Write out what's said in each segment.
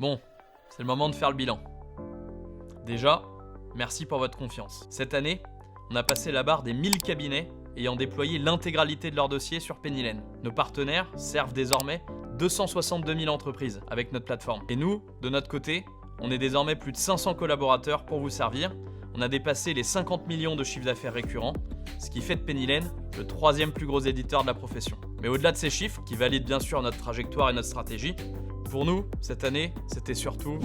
Bon, c'est le moment de faire le bilan. Déjà, merci pour votre confiance. Cette année, on a passé la barre des 1000 cabinets ayant déployé l'intégralité de leurs dossiers sur Pennylen. Nos partenaires servent désormais 262 000 entreprises avec notre plateforme. Et nous, de notre côté, on est désormais plus de 500 collaborateurs pour vous servir. On a dépassé les 50 millions de chiffres d'affaires récurrents, ce qui fait de Pennylen le 3e plus gros éditeur de la profession. Mais au-delà de ces chiffres, qui valident bien sûr notre trajectoire et notre stratégie, pour nous, cette année, c'était surtout...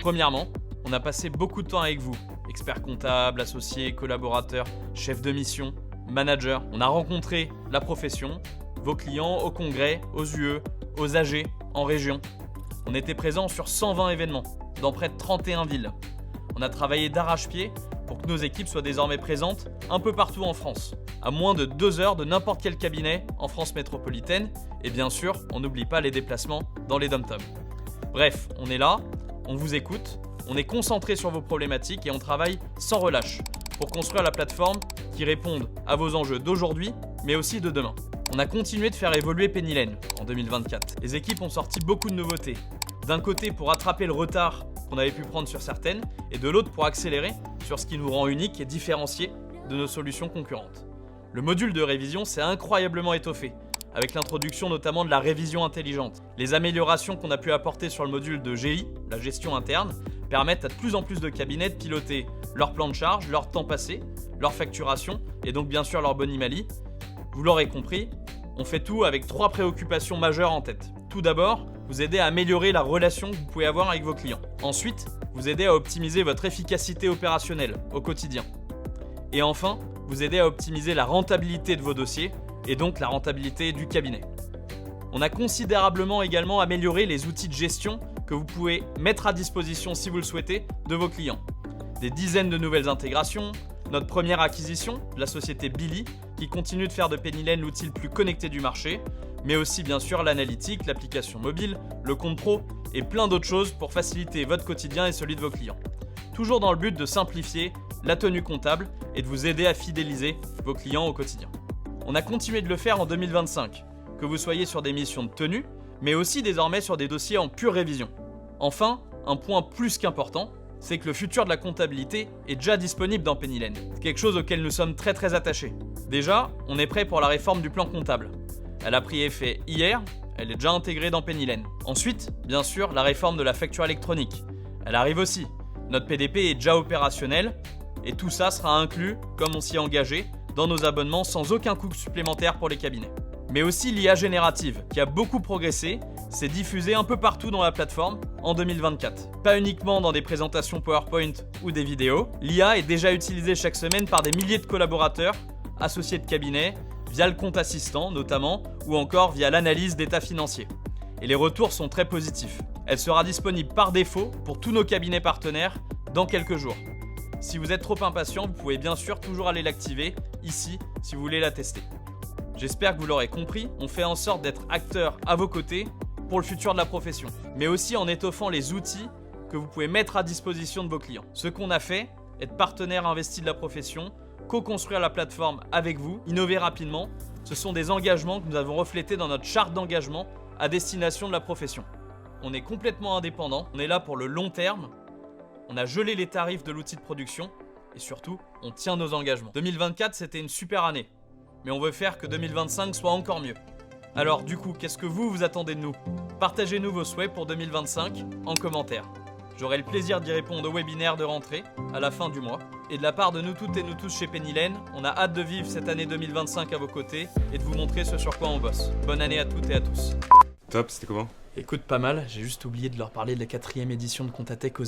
Premièrement, on a passé beaucoup de temps avec vous, experts comptables, associés, collaborateurs, chefs de mission, managers. On a rencontré la profession, vos clients au congrès, aux UE, aux AG, en région. On était présents sur 120 événements, dans près de 31 villes. On a travaillé d'arrache-pied pour que nos équipes soient désormais présentes un peu partout en France, à moins de 2 heures de n'importe quel cabinet en France métropolitaine, et bien sûr, on n'oublie pas les déplacements dans les dom-toms. Bref, on est là, on vous écoute, on est concentré sur vos problématiques et on travaille sans relâche pour construire la plateforme qui réponde à vos enjeux d'aujourd'hui, mais aussi de demain. On a continué de faire évoluer Pennylen en 2024. Les équipes ont sorti beaucoup de nouveautés. D'un côté pour rattraper le retard qu'on avait pu prendre sur certaines, et de l'autre pour accélérer sur ce qui nous rend unique et différencié de nos solutions concurrentes. Le module de révision s'est incroyablement étoffé, avec l'introduction notamment de la révision intelligente. Les améliorations qu'on a pu apporter sur le module de GI, la gestion interne, permettent à de plus en plus de cabinets de piloter leur plan de charge, leur temps passé, leur facturation, et donc bien sûr leur Bonimaly. Vous l'aurez compris, on fait tout avec 3 préoccupations majeures en tête. Tout d'abord, vous aider à améliorer la relation que vous pouvez avoir avec vos clients. Ensuite, vous aider à optimiser votre efficacité opérationnelle au quotidien. Et enfin, vous aider à optimiser la rentabilité de vos dossiers et donc la rentabilité du cabinet. On a considérablement également amélioré les outils de gestion que vous pouvez mettre à disposition si vous le souhaitez de vos clients. Des dizaines de nouvelles intégrations, notre première acquisition, la société Billy, qui continue de faire de Pennylen l'outil le plus connecté du marché, mais aussi bien sûr l'analytique, l'application mobile, le compte pro et plein d'autres choses pour faciliter votre quotidien et celui de vos clients. Toujours dans le but de simplifier la tenue comptable et de vous aider à fidéliser vos clients au quotidien. On a continué de le faire en 2025, que vous soyez sur des missions de tenue, mais aussi désormais sur des dossiers en pure révision. Enfin, un point plus qu'important, c'est que le futur de la comptabilité est déjà disponible dans Pennylen. C'est quelque chose auquel nous sommes très attachés. Déjà, on est prêt pour la réforme du plan comptable. Elle a pris effet hier, elle est déjà intégrée dans Pennylen. Ensuite, bien sûr, la réforme de la facture électronique. Elle arrive aussi. Notre PDP est déjà opérationnel et tout ça sera inclus, comme on s'y est engagé, dans nos abonnements sans aucun coût supplémentaire pour les cabinets. Mais aussi l'IA générative, qui a beaucoup progressé, s'est diffusée un peu partout dans la plateforme en 2024. Pas uniquement dans des présentations PowerPoint ou des vidéos, l'IA est déjà utilisée chaque semaine par des milliers de collaborateurs, associés de cabinets, via le compte assistant notamment, ou encore via l'analyse d'état financier. Et les retours sont très positifs. Elle sera disponible par défaut pour tous nos cabinets partenaires dans quelques jours. Si vous êtes trop impatient, vous pouvez bien sûr toujours aller l'activer ici si vous voulez la tester. J'espère que vous l'aurez compris, on fait en sorte d'être acteur à vos côtés pour le futur de la profession, mais aussi en étoffant les outils que vous pouvez mettre à disposition de vos clients. Ce qu'on a fait, être partenaire investi de la profession, co-construire la plateforme avec vous, innover rapidement, ce sont des engagements que nous avons reflétés dans notre charte d'engagement à destination de la profession. On est complètement indépendant, on est là pour le long terme, on a gelé les tarifs de l'outil de production et surtout, on tient nos engagements. 2024, c'était une super année, mais on veut faire que 2025 soit encore mieux. Alors du coup, qu'est-ce que vous attendez de nous ? Partagez-nous vos souhaits pour 2025 en commentaire. J'aurai le plaisir d'y répondre au webinaire de rentrée à la fin du mois. Et de la part de nous toutes et nous tous chez Pennylen, on a hâte de vivre cette année 2025 à vos côtés et de vous montrer ce sur quoi on bosse. Bonne année à toutes et à tous. Top, c'était comment ? Écoute, pas mal, j'ai juste oublié de leur parler de la 4e édition de Comptatech aux